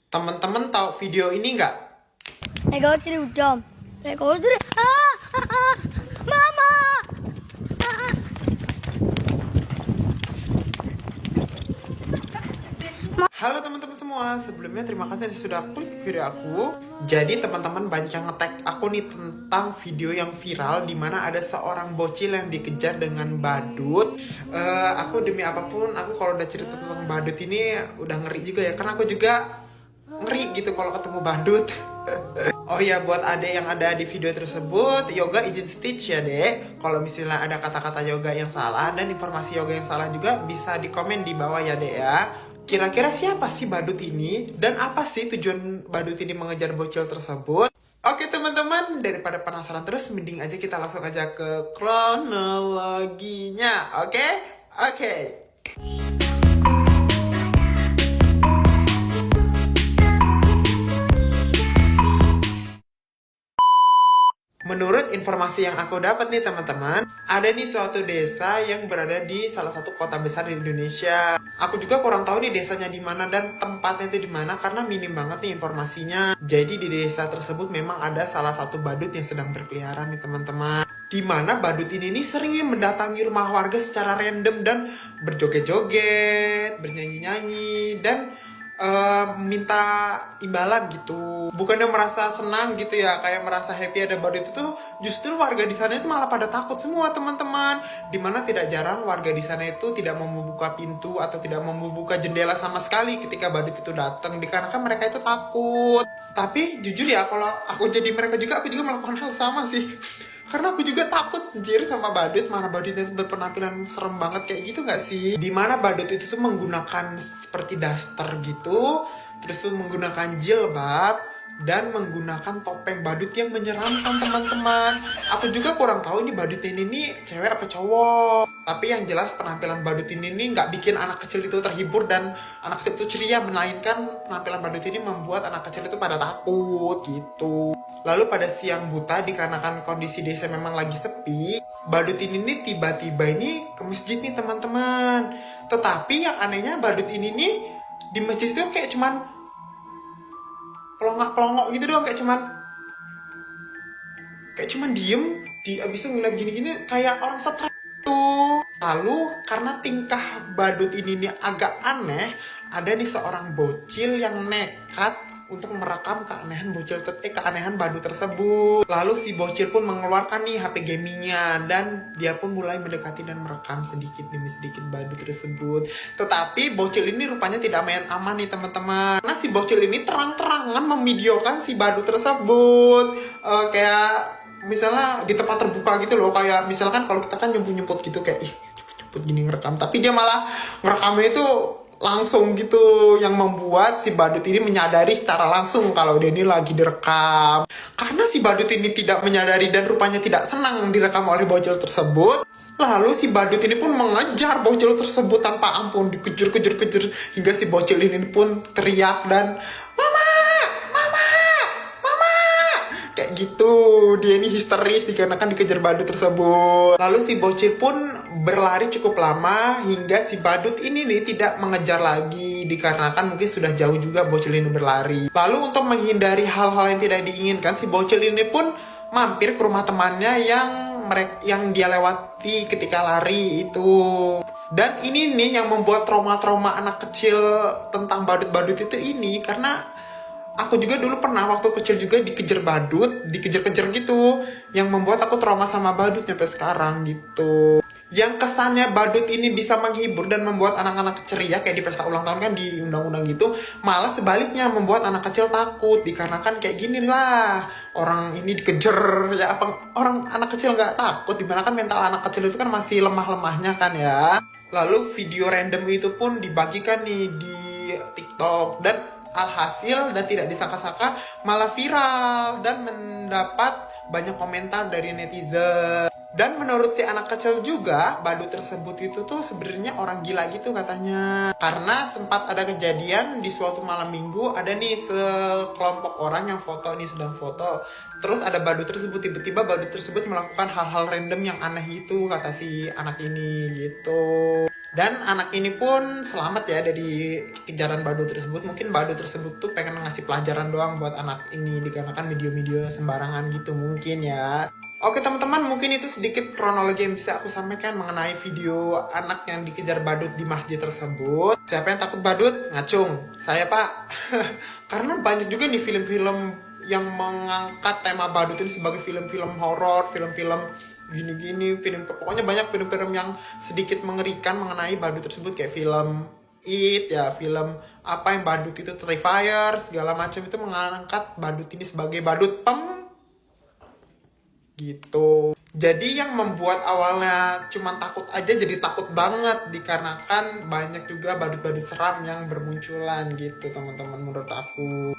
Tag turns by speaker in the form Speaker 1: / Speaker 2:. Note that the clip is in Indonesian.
Speaker 1: Teman-teman tahu video ini nggak?
Speaker 2: Này có chữ tròn. Này có chữ Mama.
Speaker 1: Halo teman-teman semua, sebelumnya terima kasih sudah klik video aku. Jadi teman-teman banyak yang nge-tag aku nih tentang video yang viral di mana ada seorang bocil yang dikejar dengan badut. Aku demi apapun, aku kalau udah cerita tentang badut ini udah ngeri juga ya, karena aku juga ngeri gitu kalau ketemu badut. Oh ya, buat adek yang ada di video tersebut, Yoga izin stitch ya dek. Kalau misalnya ada kata-kata Yoga yang salah dan informasi Yoga yang salah juga bisa di komen di bawah ya dek ya. Kira-kira siapa sih badut ini? Dan apa sih tujuan badut ini mengejar bocil tersebut? Oke teman-teman, daripada penasaran terus, mending aja kita langsung aja ke kronologinya. Oke? Oke. Menurut informasi yang aku dapat nih teman-teman, ada nih suatu desa yang berada di salah satu kota besar di Indonesia. Aku juga kurang tahu nih desanya di mana dan tempatnya itu di mana karena minim banget nih informasinya. Jadi di desa tersebut memang ada salah satu badut yang sedang berkeliaran nih teman-teman. Di mana badut ini nih sering mendatangi rumah warga secara random dan berjoget-joget, bernyanyi-nyanyi dan minta imbalan gitu. Bukannya merasa senang gitu ya, kayak merasa happy ada badut itu, justru warga di sana itu malah pada takut semua teman-teman. Dimana tidak jarang warga di sana itu tidak mau membuka pintu atau tidak mau membuka jendela sama sekali ketika badut itu datang, dikarenakan mereka itu takut. Tapi jujur ya, kalau aku jadi mereka juga, aku juga melakukan hal sama sih. Karena aku juga takut anjir sama badut, mana badutnya berpenampilan serem banget kayak gitu gak sih? Dimana badut itu tuh menggunakan seperti daster gitu, terus tuh menggunakan jilbab, dan menggunakan topeng badut yang menyeramkan teman-teman. Aku juga kurang tahu ini badutnya ini nih cewek apa cowok. Tapi yang jelas penampilan badut ini nih nggak bikin anak kecil itu terhibur dan anak kecil itu ceria, melainkan penampilan badut ini membuat anak kecil itu pada takut gitu. Lalu pada siang buta, dikarenakan kondisi desa memang lagi sepi, badut ini nih tiba-tiba ini ke masjid nih teman-teman. Tetapi yang anehnya badut ini nih di masjid itu kayak cuman pelongok-pelongok gitu doang, kayak cuman diem di abis itu ngeliat gini-gini kayak orang stres tuh. Lalu karena tingkah badut ini nih agak aneh, ada nih seorang bocil yang nekat untuk merekam keanehan badut tersebut. Lalu si bocil pun mengeluarkan nih HP gamingnya dan dia pun mulai mendekati dan merekam sedikit demi sedikit badut tersebut. Tetapi bocil ini rupanya tidak main aman nih teman-teman. Karena si bocil ini terang-terangan memvideokan si badut tersebut. Kayak misalnya di tempat terbuka gitu loh, kayak misalkan kalau kita kan nyebut-nyebut gitu kayak nyebut gini ngerekam, tapi dia malah ngerekamnya itu langsung gitu, yang membuat si badut ini menyadari secara langsung kalau dia ini lagi direkam. Karena si badut ini tidak menyadari dan rupanya tidak senang direkam oleh bocil tersebut, lalu si badut ini pun mengejar bocil tersebut tanpa ampun, dikejar-kejar hingga si bocil ini pun teriak dan kayak gitu. Dia ini histeris dikarenakan dikejar badut tersebut. Lalu si bocil pun berlari cukup lama hingga si badut ini nih tidak mengejar lagi, dikarenakan mungkin sudah jauh juga bocil ini berlari. Lalu untuk menghindari hal-hal yang tidak diinginkan, si bocil ini pun mampir ke rumah temannya yang dia lewati ketika lari itu. Dan ini nih yang membuat trauma-trauma anak kecil tentang badut-badut itu ini, karena aku juga dulu pernah waktu kecil juga dikejar badut, dikejar-kejar gitu, yang membuat aku trauma sama badut sampai sekarang gitu. Yang kesannya badut ini bisa menghibur dan membuat anak-anak ceria kayak di pesta ulang tahun kan di undang-undang gitu, malah sebaliknya membuat anak kecil takut, dikarenakan kayak gini lah, orang ini dikejar ya, apa orang anak kecil nggak takut, dimana kan mental anak kecil itu kan masih lemah-lemahnya kan ya. Lalu video random itu pun dibagikan nih di TikTok dan alhasil dan tidak disangka-sangka malah viral dan mendapat banyak komentar dari netizen. Dan menurut si anak kecil juga, badut tersebut itu tuh sebenarnya orang gila gitu katanya. Karena sempat ada kejadian di suatu malam minggu, ada nih sekelompok orang yang sedang foto. Terus ada badut tersebut, tiba-tiba badut tersebut melakukan hal-hal random yang aneh itu, kata si anak ini gitu. Dan anak ini pun selamat ya dari kejaran badut tersebut. Mungkin badut tersebut tuh pengen ngasih pelajaran doang buat anak ini dikarenakan video-video sembarangan gitu mungkin ya. Oke teman-teman, mungkin itu sedikit kronologi yang bisa aku sampaikan mengenai video anak yang dikejar badut di masjid tersebut. Siapa yang takut badut? Ngacung. Saya pak. Karena banyak juga nih film-film yang mengangkat tema badut ini sebagai film-film horor, film-film gini-gini, pokoknya banyak film-film yang sedikit mengerikan mengenai badut tersebut kayak film It ya, film apa yang badut itu Terrifier segala macam itu mengangkat badut ini sebagai badut gitu. Jadi yang membuat awalnya cuman takut aja jadi takut banget dikarenakan banyak juga badut-badut seram yang bermunculan gitu teman-teman menurut aku.